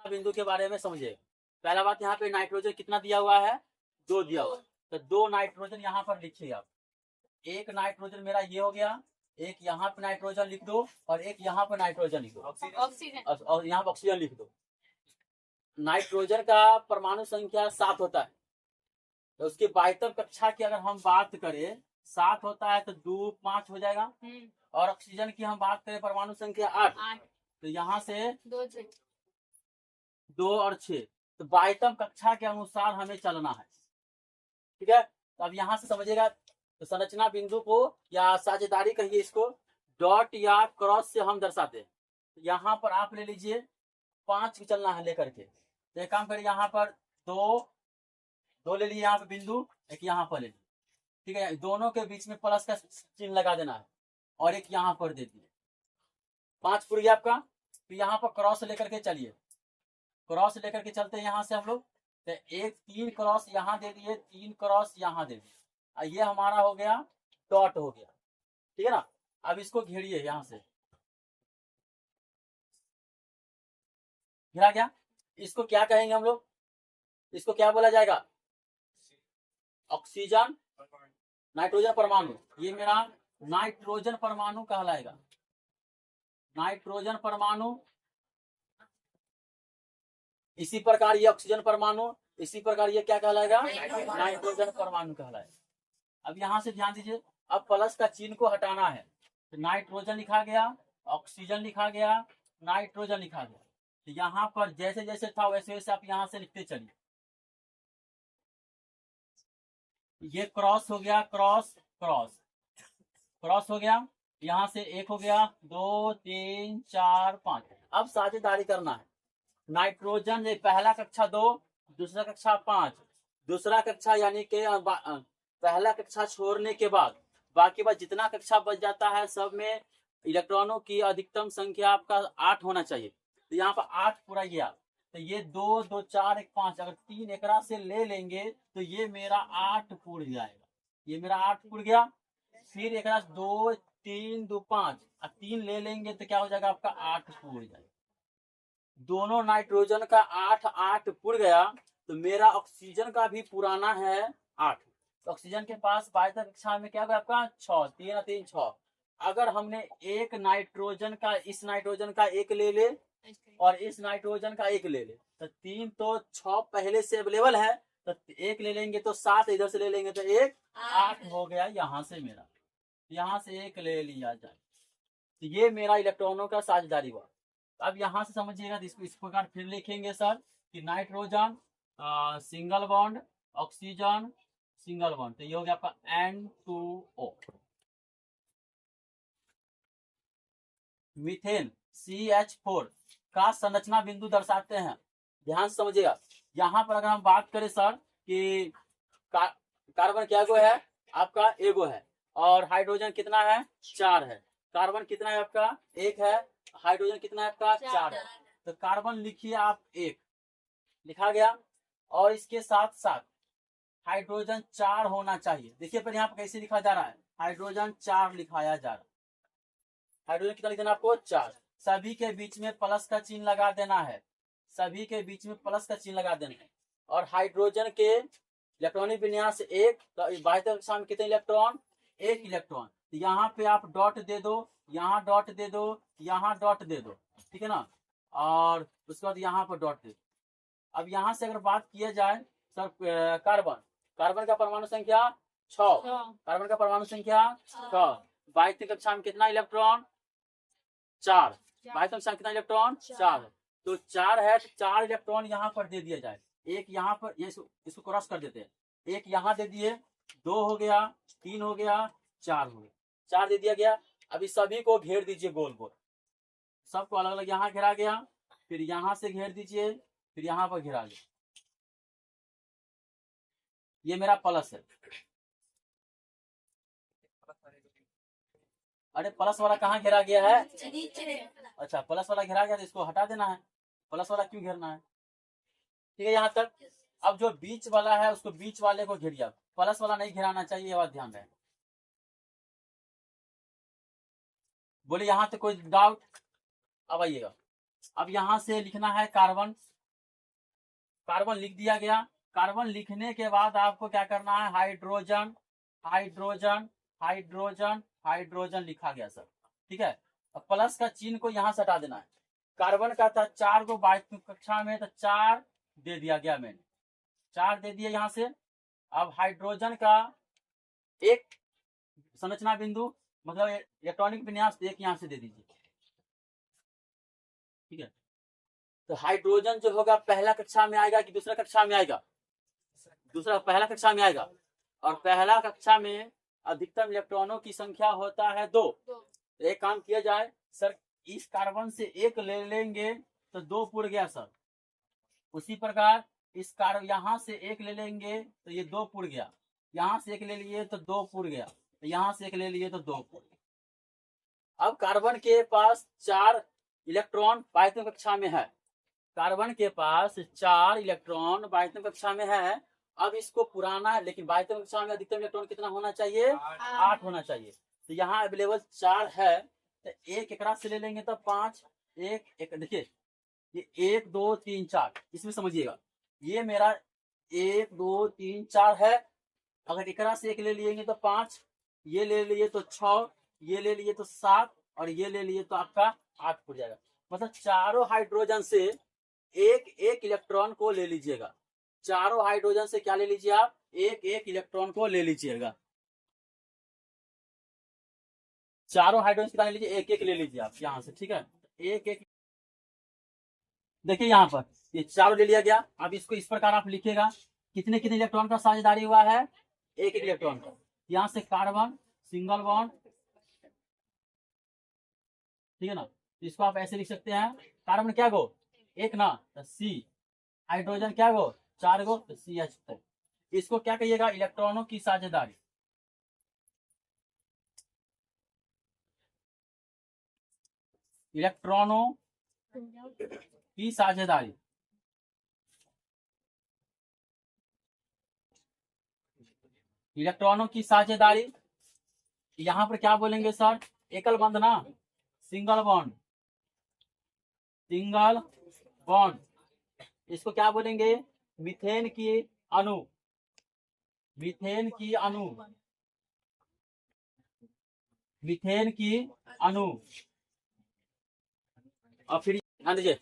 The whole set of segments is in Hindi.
बिंदु के बारे में समझे। पहला बात, यहाँ पे नाइट्रोजन कितना दिया हुआ है, 2 दिया हुआ है, तो 2 नाइट्रोजन यहाँ पर लिखिए आप। एक नाइट्रोजन मेरा ये हो गया, एक यहाँ पे नाइट्रोजन लिख दो और एक यहाँ पे नाइट्रोजन लिख दो, ऑक्सीजन, और यहाँ पे ऑक्सीजन लिख दो। नाइट्रोजन का परमाणु संख्या 7 होता है, तो उसकी बाह्यतम कक्षा की अगर हम बात करें 7 होता है तो 2 5 हो जाएगा, और ऑक्सीजन की हम बात करें परमाणु संख्या 8, तो यहाँ से 2 और 6, तो बाह्यतम कक्षा के अनुसार हमें चलना है। ठीक है, तो अब यहाँ से समझिएगा, तो संरचना बिंदु को या साझेदारी कहिए इसको, डॉट या क्रॉस से हम दर्शाते हैं। तो यहाँ पर आप ले लीजिए 5 चलना है लेकर के, तो एक काम करिए, यहाँ पर 2 ले लिए, यहाँ पे बिंदु एक यहाँ पर ले लीजिए। ठीक है, दोनों के बीच में प्लस का चिन्ह लगा देना है और एक यहाँ पर दे दिए। 5 पूरी आपका, तो यहाँ पर क्रॉस लेकर के चलिए, क्रॉस लेकर के चलते हैं यहाँ से हम लोग, तो एक 3 क्रॉस यहाँ दे दिए, 3 क्रॉस यहाँ दे दिए, ये हमारा हो गया डॉट हो गया। ठीक है ना, अब इसको घेरिए, यहाँ से घेरा गया। इसको क्या कहेंगे हम लोग, इसको क्या बोला जाएगा, ऑक्सीजन नाइट्रोजन परमाणु, ये मेरा नाइट्रोजन परमाणु कहलाएगा, नाइट्रोजन परमाणु। इसी प्रकार ये ऑक्सीजन परमाणु, इसी प्रकार ये क्या कहलाएगा, नाइट्रोजन परमाणु कहलाएगा। अब यहाँ से ध्यान दीजिए, अब प्लस का चिन्ह को हटाना है, तो नाइट्रोजन लिखा गया, ऑक्सीजन लिखा गया, नाइट्रोजन लिखा गया, तो यहाँ पर जैसे जैसे था वैसे वैसे आप यहाँ से लिखते चलिए। ये क्रॉस हो गया, क्रॉस क्रॉस क्रॉस हो गया, यहाँ से 1 हो गया, 2 3 4 5। अब साझेदारी करना है, नाइट्रोजन ये पहला कक्षा 2, दूसरा कक्षा 5, दूसरा कक्षा यानी कि पहला कक्षा छोड़ने के बाद बाकी बात जितना कक्षा बच जाता है सब में इलेक्ट्रॉनों की अधिकतम संख्या आपका 8 होना चाहिए, तो यहाँ पर 8 पूरा गया, तो ये 2 2 4 1 5, अगर 3 एकरा से ले लेंगे तो ये मेरा 8 पूर जाएगा, ये मेरा 8 पूर गया। फिर एक 2 3 2 5 और 3 ले लेंगे तो क्या हो जाएगा आपका 8 पूर जाएगा। दोनों नाइट्रोजन का 8 8 पुर गया, तो मेरा ऑक्सीजन का भी पुराना है 8। तो ऑक्सीजन के पास बाह्यतम कक्षा में क्या होगा आपका 6, 3 3 6। अगर हमने एक नाइट्रोजन का, इस नाइट्रोजन का 1 ले ले और इस नाइट्रोजन का 1 ले ले, तो 3 तो 6 पहले से अवेलेबल है, तो 1 ले लेंगे तो 7, इधर से ले लेंगे तो 1 8 हो गया, यहाँ से मेरा, यहाँ से 1 ले लिया जाए, तो ये मेरा इलेक्ट्रॉनों का साझेदारी हुआ। अब यहाँ से समझिएगा, इसको इस प्रकार फिर लिखेंगे सर कि nitrogen single bond, oxygen single bond, तो ये हो गया आपका N2O। मीथेन CH4 का संरचना बिंदु दर्शाते हैं, ध्यान से समझिएगा। यहाँ पर अगर हम बात करें सर कि कार्बन क्या गो है आपका, एगो है, और हाइड्रोजन कितना है 4 है, कार्बन कितना है आपका 1 है, हाइड्रोजन कितना है आपका 4 है, तो कार्बन लिखिए आप 1 लिखा गया, और इसके साथ साथ हाइड्रोजन 4 होना चाहिए। देखिए पर यहाँ पर कैसे लिखा जा रहा है, हाइड्रोजन 4 लिखाया जा रहा है, हाइड्रोजन कितना लिख देना आपको 4, सभी के बीच में प्लस का चिन्ह लगा देना है, सभी के बीच में प्लस का चिन्ह लगा देना है। और हाइड्रोजन के इलेक्ट्रॉनिक विन्यास 1, तो बाह्यतम कक्षा में कितने इलेक्ट्रॉन, 1 इलेक्ट्रॉन, तो यहाँ पे आप डॉट दे दो, यहाँ डॉट दे दो, यहाँ डॉट दे दो, ठीक है ना, और उसके बाद यहाँ पर डॉट दे दो। अब यहाँ से अगर बात किया जाए सर, कार्बन, कार्बन का परमाणु संख्या 6, कार्बन का परमाणु संख्या 6, बाह्यतम कक्षा में कितना इलेक्ट्रॉन 4, बाह्यतम कक्षा में कितना इलेक्ट्रॉन 4 है, तो 4 है, तो 4 इलेक्ट्रॉन यहाँ पर दे दिया जाए, एक यहाँ पर, इसको क्रॉस कर देते हैं, एक यहाँ दे दिए, 2 हो गया, 3 हो गया, 4 हो गया, 4 दे दिया गया। अभी सभी को घेर दीजिए गोल गोल, सबको अलग अलग यहाँ घेरा गया, फिर यहाँ से घेर दीजिए, फिर यहाँ पर घेरा गया, ये मेरा प्लस है। अरे प्लस वाला कहाँ घेरा गया है, अच्छा प्लस वाला घेरा गया, तो इसको हटा देना है, प्लस वाला क्यों घेरना है, ठीक है यहाँ तक। अब जो बीच वाला है उसको, बीच वाले को घेरिए, प्लस वाला नहीं घेराना चाहिए, ये बात ध्यान रहे। बोले यहाँ तक कोई डाउट, अब आइएगा। अब यहाँ से लिखना है कार्बन, कार्बन लिख दिया गया। कार्बन लिखने के बाद आपको क्या करना है, हाइड्रोजन हाइड्रोजन हाइड्रोजन हाइड्रोजन लिखा गया सर, ठीक है। अब प्लस का चिन्ह को यहाँ से हटा देना है। कार्बन का था 4 को 22वीं कक्षा में, तो 4 दे दिया गया मैंने, 4 दे दिए यहाँ से। अब हाइड्रोजन का एक संरचना बिंदु मतलब इलेक्ट्रॉनिक विन्यास एक यहाँ से दे दीजिए, ठीक है। तो हाइड्रोजन जो होगा पहला कक्षा में आएगा कि दूसरा कक्षा में आएगा, दूसरा, पहला कक्षा में आएगा। और पहला कक्षा में अधिकतम इलेक्ट्रॉनों की संख्या होता है 2। तो एक काम किया जाए सर, इस कार्बन से एक ले लेंगे तो 2 पुर गया सर। उसी प्रकार इस कार्बन यहाँ से एक ले लेंगे तो ये 2 पुर गया, यहाँ से एक ले लिए तो 2 पुर गया, तो यहाँ से एक ले लिए तो 2 पुर। अब कार्बन के पास 4 इलेक्ट्रॉन 22वीं कक्षा में है, कार्बन के पास 4 इलेक्ट्रॉन 22वीं कक्षा में है। अब इसको पुराना है, लेकिन 22वीं कक्षा में अधिकतम इलेक्ट्रॉन कितना होना चाहिए, 8 होना चाहिए। तो यहाँ अवेलेबल 4 है, तो एक एकरा से ले लेंगे तो 5, एक एक देखिए ये 1 2 3 4, इसमें समझिएगा ये मेरा 1 2 3 4 है। अगर एकरा से एक ले लेंगे तो 5, ये ले लिए तो 6, ये ले लिए तो 7 और ये ले लिए तो आपका 8 हो जाएगा। मतलब चारों हाइड्रोजन से एक एक इलेक्ट्रॉन को ले लीजिएगा, चारों हाइड्रोजन से क्या ले लीजिए आप, एक एक इलेक्ट्रॉन को ले लीजिएगा। चारों हाइड्रोजन से ले लीजिए, एक एक ले लीजिए आप यहाँ से, ठीक है। एक एक देखिए यहाँ पर ये चारों ले लिया गया। अब इसको इस प्रकार आप लिखिएगा, कितने कितने इलेक्ट्रॉन का साझेदारी हुआ है, एक एक इलेक्ट्रॉन का। यहाँ से कार्बन सिंगल बॉन्ड, ठीक है ना। इसको आप ऐसे लिख सकते हैं, कार्बन क्या गो, एक ना, तो सी। हाइड्रोजन क्या गो, 4 गो, तो CH4। इसको क्या कहिएगा, इलेक्ट्रॉनों की साझेदारी। इलेक्ट्रॉनों की साझेदारी, इलेक्ट्रॉनों की साझेदारी। यहाँ पर क्या बोलेंगे सर, एकल बंध ना, सिंगल बॉन्ड, सिंगल बॉन्ड। इसको क्या बोलेंगे, मीथेन की अणु, मीथेन की अणु, मीथेन की अणु। और फिर ध्यान दीजिए,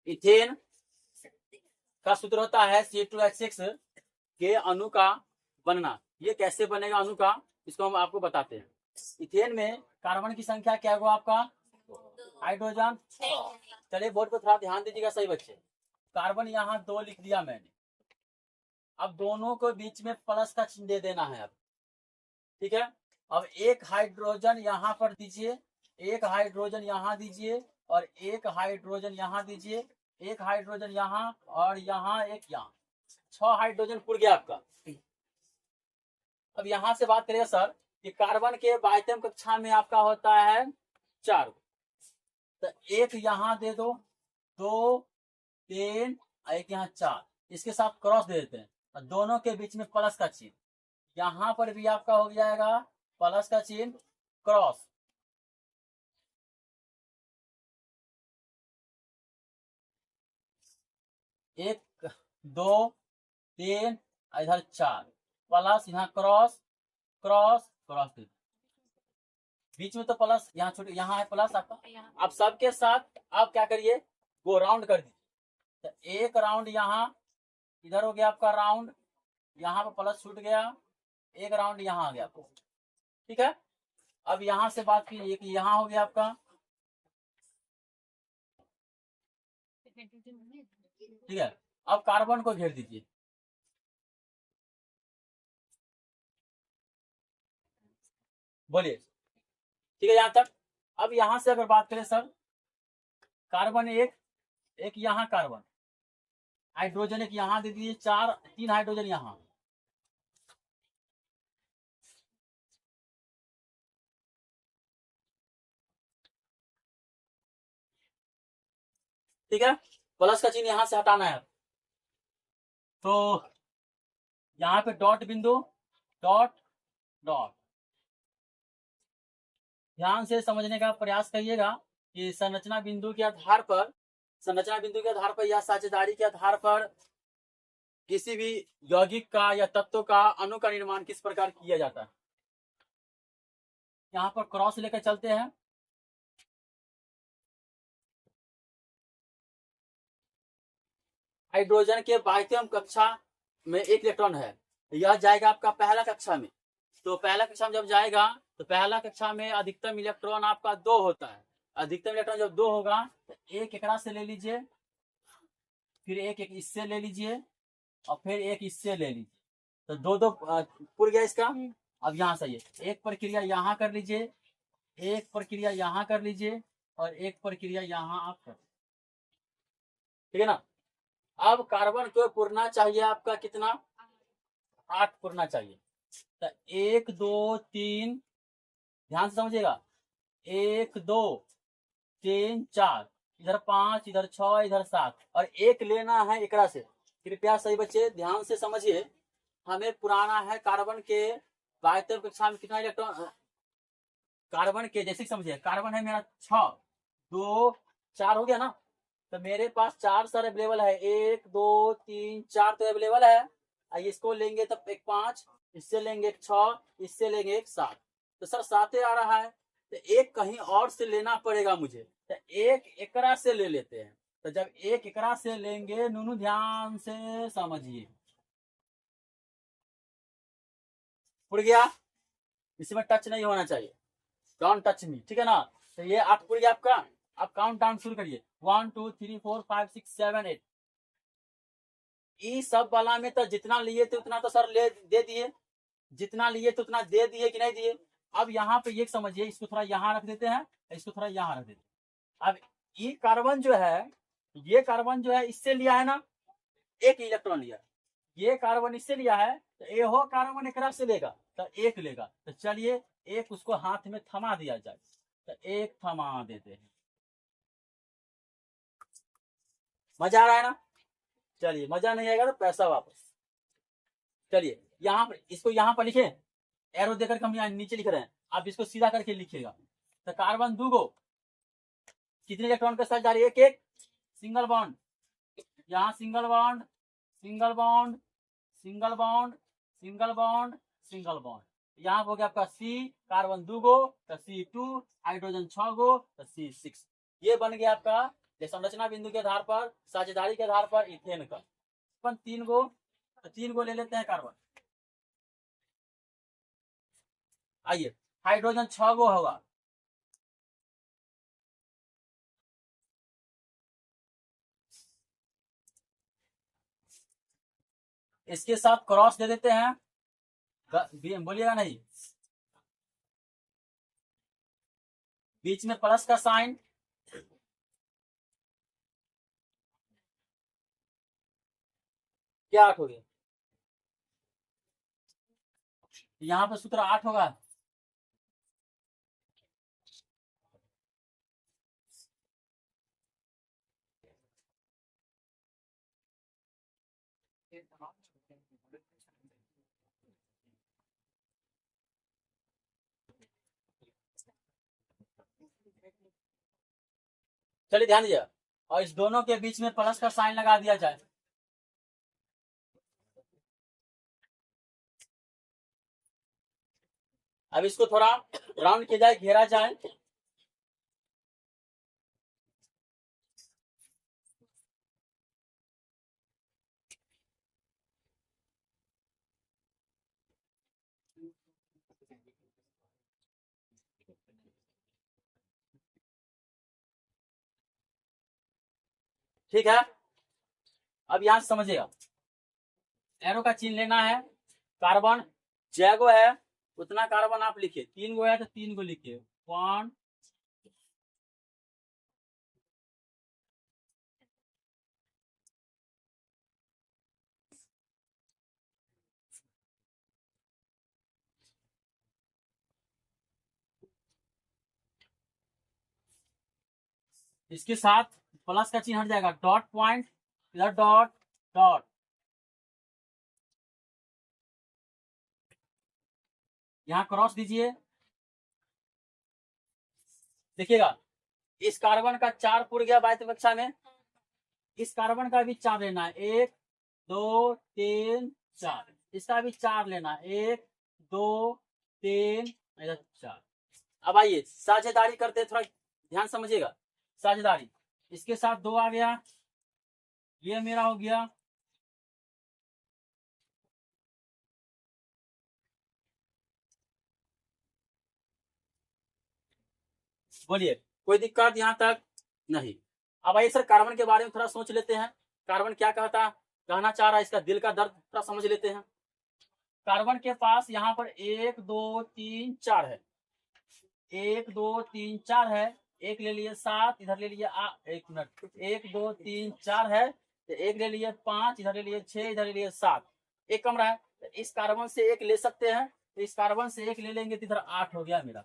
इथेन का सूत्र होता है C2H6 के अणु का बनना। ये कैसे बनेगा अणु का, इसको हम आपको बताते हैं। इथेन में कार्बन की संख्या क्या होगा आपका, हाइड्रोजन। चलिए बोर्ड पर थोड़ा ध्यान दीजिएगा सही बच्चे। कार्बन यहाँ 2 लिख दिया मैंने, अब दोनों को बीच में प्लस का चिन्ह दे देना है अब, ठीक है। अब एक हाइड्रोजन यहाँ पर दीजिए, एक हाइड्रोजन यहाँ दीजिए और एक हाइड्रोजन यहाँ दीजिए, एक हाइड्रोजन यहाँ और यहाँ एक यहाँ, 6 हाइड्रोजन पुर गया आपका। अब यहाँ से बात करें सर कि कार्बन के 22वीं कक्षा में आपका होता है 4, तो एक यहाँ दे दो, 2 3 एक यहाँ 4, इसके साथ क्रॉस दे देते हैं और दोनों के बीच में प्लस का चिन्ह। यहाँ पर भी आपका हो जाएगा प्लस का चिन्ह, क्रॉस। एक 2 3 इधर 4, प्लस यहाँ क्रॉस क्रॉस क्रॉस, बीच में तो प्लस, यहाँ छोटे यहाँ है प्लस आपका। अब सबके साथ आप क्या करिए, वो राउंड कर दीजिए। तो एक राउंड यहाँ इधर हो गया आपका राउंड, यहाँ पर प्लस छूट गया, एक राउंड यहाँ आ गया आपको, ठीक है। अब यहाँ से बात कीजिए कि यहाँ हो गया आपका, ठीक है। अब कार्बन को घेर दीजिए, बोलिए, ठीक है यहाँ तक। अब यहाँ से अगर बात करें सर, कार्बन एक यहाँ कार्बन, हाइड्रोजन एक यहाँ दे दीजिए, 3 हाइड्रोजन यहाँ, ठीक है। प्लस का चिन्ह यहाँ से हटाना है। तो यहाँ पे डॉट बिंदु, डॉट डॉट, ध्यान से समझने का प्रयास करिएगा कि संरचना बिंदु के आधार पर संरचना बिंदु के आधार पर या साझेदारी के आधार पर किसी भी यौगिक का या तत्व का अणु का निर्माण किस प्रकार किया जाता है। यहाँ पर क्रॉस लेकर चलते हैं। हाइड्रोजन के बाह्यतम कक्षा में एक इलेक्ट्रॉन है, यह जाएगा आपका पहला कक्षा में। तो पहला कक्षा में जब जाएगा तो पहला कक्षा में अधिकतम इलेक्ट्रॉन आपका 2 होता है। अधिकतम इलेक्ट्रॉन जब 2 होगा तो एक एकरा से ले लीजिए, फिर एक इससे ले लीजिए और फिर एक इससे ले लीजिए, तो दो दो पूरा गया इसका। अब यहाँ सही है, एक प्रक्रिया यहाँ कर लीजिए, एक प्रक्रिया यहाँ कर लीजिए और एक प्रक्रिया यहाँ आप कर, ठीक है ना। अब कार्बन को पुरना चाहिए आपका कितना, 8 पुरना चाहिए। तो 1 2 3, ध्यान से समझिएगा, 1 2 3 4, इधर 5, इधर 6, इधर 7 और एक लेना है एकरा से। कृपया सही बच्चे ध्यान से समझिए, हमें पुराना है कार्बन के बाह्यतम कक्षा में कितना इलेक्ट्रॉन, कार्बन के जैसे समझिए, कार्बन है मेरा 6, 2 4 हो गया ना। तो मेरे पास 4 सर अवेलेबल है, 1 2 3 4 तो अवेलेबल है। इसको लेंगे तब एक 5, इससे लेंगे एक 6, इससे लेंगे एक 7, तो सर 7 आ रहा है। तो एक कहीं और से लेना पड़ेगा मुझे, तो एक एकरा से ले लेते हैं। तो जब एक एकरा से लेंगे, नूनू ध्यान से समझिए, पुड़ गया, इसमें टच नहीं होना चाहिए, डोंट टच मी, ठीक है ना। तो ये 8 पुड़ गया आपका। आप काउंट डाउन शुरू करिए, 1 2 3 4 5 6 7 8। ई सब वाला में तो जितना लिए थे उतना तो सर ले दे दिए, जितना लिए थे उतना दे दिए कि नहीं दिए। अब यहाँ पे ये समझिए, इसको थोड़ा यहाँ रख देते हैं, इसको थोड़ा यहाँ रख देते हैं। अब ये कार्बन जो है, ये कार्बन जो है इससे लिया है ना, एक इलेक्ट्रॉन लिया, ये कार्बन इससे लिया है, तो ये हो कार्बन एक से लेगा तो एक लेगा। तो चलिए एक उसको हाथ में थमा दिया जाए, तो एक थमा देते हैं। मजा आ रहा है ना। चलिए, मजा नहीं आएगा तो पैसा वापस। चलिए यहाँ पर इसको यहाँ पर लिखे, एरो देकर हम यहाँ नीचे लिख रहे हैं, आप इसको सीधा करके लिखिएगा। तो कार्बन 2 गो कितने इलेक्ट्रॉन के साथ जा रही है, एक एक सिंगल बॉन्ड, यहाँ single bond, single bond, single bond, single bond, single bond. यहाँ हो गया आपका C, कार्बन 2 गो तो C2, हाइड्रोजन 6 गो तो C6। ये बन गया आपका संरचना बिंदु के आधार पर, साझेदारी के आधार पर इथेन का। 3 गो, तो 3 गो ले लेते हैं कार्बन। आइए, हाइड्रोजन 6 गो होगा, इसके साथ क्रॉस दे देते हैं, बोलिएगा नहीं, बीच में प्लस का साइन, क्या 8 हो गया, यहाँ पर सूत्र 8 होगा। चलिए ध्यान दीजिए, और इस दोनों के बीच में प्लस का साइन लगा दिया जाए। अब इसको थोड़ा राउंड किया जाए, घेरा जाए, ठीक है। अब यहां से समझिएगा, एरो का चिन्ह लेना है, कार्बन जय गो है उतना कार्बन आप लिखिए, 3 गो है तो 3 गो लिखिए, 1 इसके साथ प्लस का चिन्ह हट जाएगा, डॉट पॉइंट, इधर डॉट डॉट, यहाँ क्रॉस दीजिए। देखिएगा, इस कार्बन का 4 पुर गया बाह्य कक्षा में, इस कार्बन का भी 4 लेना है, 1 2 3 4, इसका भी 4 लेना है, 1 2 3 इधर 4। अब आइए साझेदारी करते हैं, थोड़ा ध्यान समझिएगा। साझेदारी, इसके साथ 2 आ गया, ये मेरा हो गया, बोलिए कोई दिक्कत यहाँ तक नहीं। अब आइए सर कार्बन के बारे में थोड़ा सोच लेते हैं, कार्बन क्या कहना चाह रहा है, इसका दिल का दर्द थोड़ा समझ लेते हैं। कार्बन के पास यहाँ पर 1 2 3 4 है, 1 2 3 4 है, एक ले लिए 7, इधर ले लिए 1 मिनट, 1 2 3 4 है, तो एक ले लिए 5, इधर ले लिए 6, इधर ले लिए 7, एक कम रहा है, तो इस कार्बन से एक ले सकते हैं, तो इस कार्बन से एक ले लेंगे तो इधर 8 हो गया मेरा।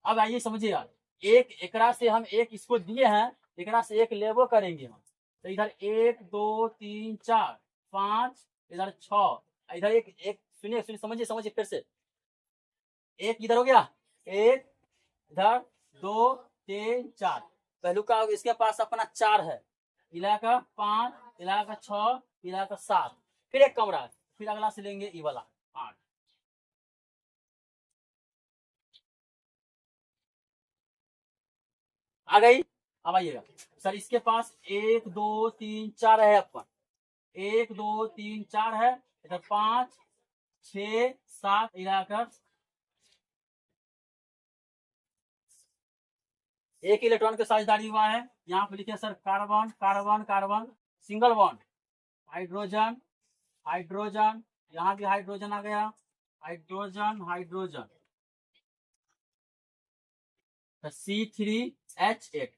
अब आइए समझिएगा, एक एकरा से हम एक इसको दिए हैं, एकरा से एक लेबो करेंगे हम, तो इधर 1 2 3 4 5, इधर 6, इधर एक एक सुनिए सुनिए समझिए समझिए फिर से, एक इधर हो गया, एक इधर 2 3 4, पहलू का इसके पास अपना 4 है, इलाका 5, इलाका 6, इलाका 7, फिर एक कमरा है, फिर अगला से लेंगे ई वाला 8। आ गई। अब आइएगा सर, इसके पास 1 2 3 4 है अपन, 1 2 3 4 है, इधर 5 6 7 इलाकर एक इलेक्ट्रॉन के साझेदारी हुआ है। यहाँ पे लिखे sir carbon carbon carbon single bond, hydrogen hydrogen, यहाँ भी हाइड्रोजन आ गया, हाइड्रोजन हाइड्रोजन, C3H8,